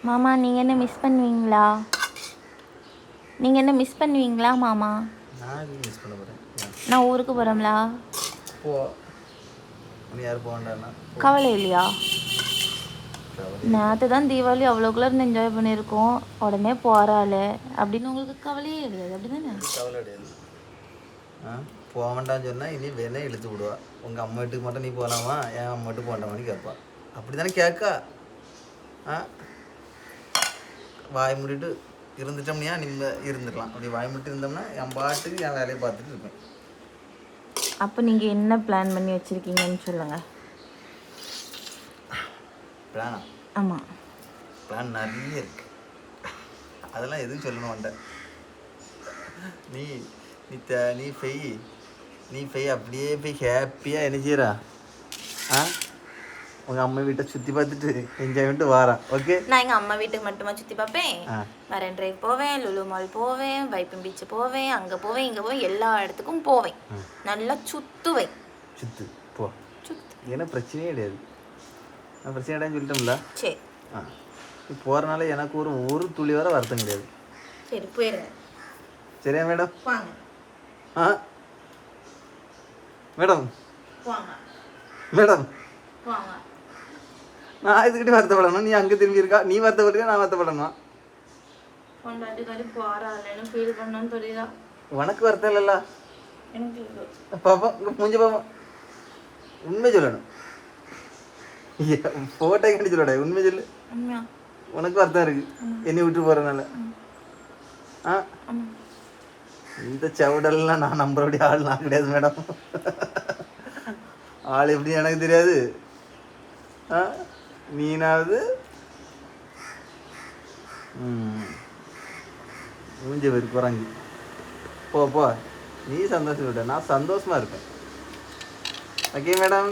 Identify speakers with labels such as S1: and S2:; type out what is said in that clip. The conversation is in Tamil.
S1: மாமா நீங்கள் என்ன மிஸ் பண்ணுவீங்களா? நீங்கள் என்ன மிஸ் பண்ணுவீங்களா மாமா?
S2: நான் மிஸ் பண்ண போகிறேன்.
S1: நான் ஊருக்கு போகிறோம்லா.
S2: போ, நீ யார் போகண்டான்னா
S1: கவலை இல்லையா?
S2: கவலையே
S1: நேற்று தான் தீபாவளி அவ்வளோக்குள்ள இருந்து என்ஜாய் பண்ணியிருக்கோம், உடனே போகிறாள் அப்படின்னு உங்களுக்கு கவலையே கிடையாது அப்படி தானே?
S2: கவலை கிடையாது. போக வேண்டாம்னு சொன்னால் இனி வேணே இழுத்து விடுவா. உங்கள் அம்மா வீட்டுக்கு மட்டும் நீ போகலாமா, என் அம்மா வீட்டுக்கு போகண்டாமான்னு கேட்பா. அப்படி தானே கேட்கா. வாய் மூடிட்டு இருந்துட்டோம்னா நீங்கள் இருந்துக்கலாம். அப்படி வாய் மூடிட்டு இருந்தோம்னா என் பாட்டுக்கு என் வேலையை பார்த்துட்டு இருப்பேன்.
S1: அப்போ நீங்கள் என்ன பிளான் பண்ணி வச்சுருக்கீங்கன்னு சொல்லுங்கள்.
S2: பிளானா?
S1: ஆமாம்,
S2: பிளான் நிறைய இருக்கு. அதெல்லாம் எதுவும் சொல்லணும் வேண்டாம். நீ நீ ஃபெய் அப்படியே போய் ஹாப்பியாக என்ன செய்யறா? உங்கள் அம்மா வீட்டை சுற்றி பார்த்துட்டு என்ஜாய் பண்ணிட்டு வாரா. ஓகே,
S1: நான் எங்கள் அம்மா வீட்டுக்கு மட்டுமா சுற்றி பார்ப்பேன். மரைன் டிரைவ் போவேன், லுலு மால் போவேன், வைப்பம் பீச் போவேன், அங்கே போவேன், இங்கே போவேன், எல்லா இடத்துக்கும் போவேன். நல்லா சுற்றுவேன்.
S2: சுத்து போ, ஏன்னா பிரச்சனையே கிடையாது. நான் பிரச்சனை கிடையாதுன்னு சொல்லிட்டோம்ல.
S1: சரி,
S2: நீ போகிறனால எனக்கு ஒரு துளி வர வருத்தம் கிடையாது.
S1: சரி போயிருங்க.
S2: சரியா மேடம்?
S1: வாங்க.
S2: மேடம்
S1: வாங்க.
S2: மேடம்
S1: வாங்க.
S2: நான் இதுக்கிட்ட வருத்தப்படணும், நீ அங்கே திரும்பி இருக்கா, நீ வருத்தப்படுறியா நான் வருத்தப்படணும்?
S1: ஃபீல் பண்ணணும்னு தெரியுதா?
S2: உனக்கு வருத்தம் இல்லைல்ல?
S1: எனக்கு
S2: பாப்பா இங்கே மூஞ்சி பாப்பா, உண்மை சொல்லணும். ஃபோட்டோ கண்டி சொல்லடா, உண்மை சொல்லு. உனக்கு வருத்தம் இருக்கு என்னை விட்டு போகிறனால? இந்த செவடெல்லாம் நான் நம்புறபடி ஆள் நான் கிடையாது மேடம். ஆள் எப்படி எனக்கு தெரியாது. நீனாவது மூஞ்ச பேர் குறைஞ்சி போ, நீ சந்தோஷம் விட்ட, நான் சந்தோஷமா இருப்பேன். Okay madam.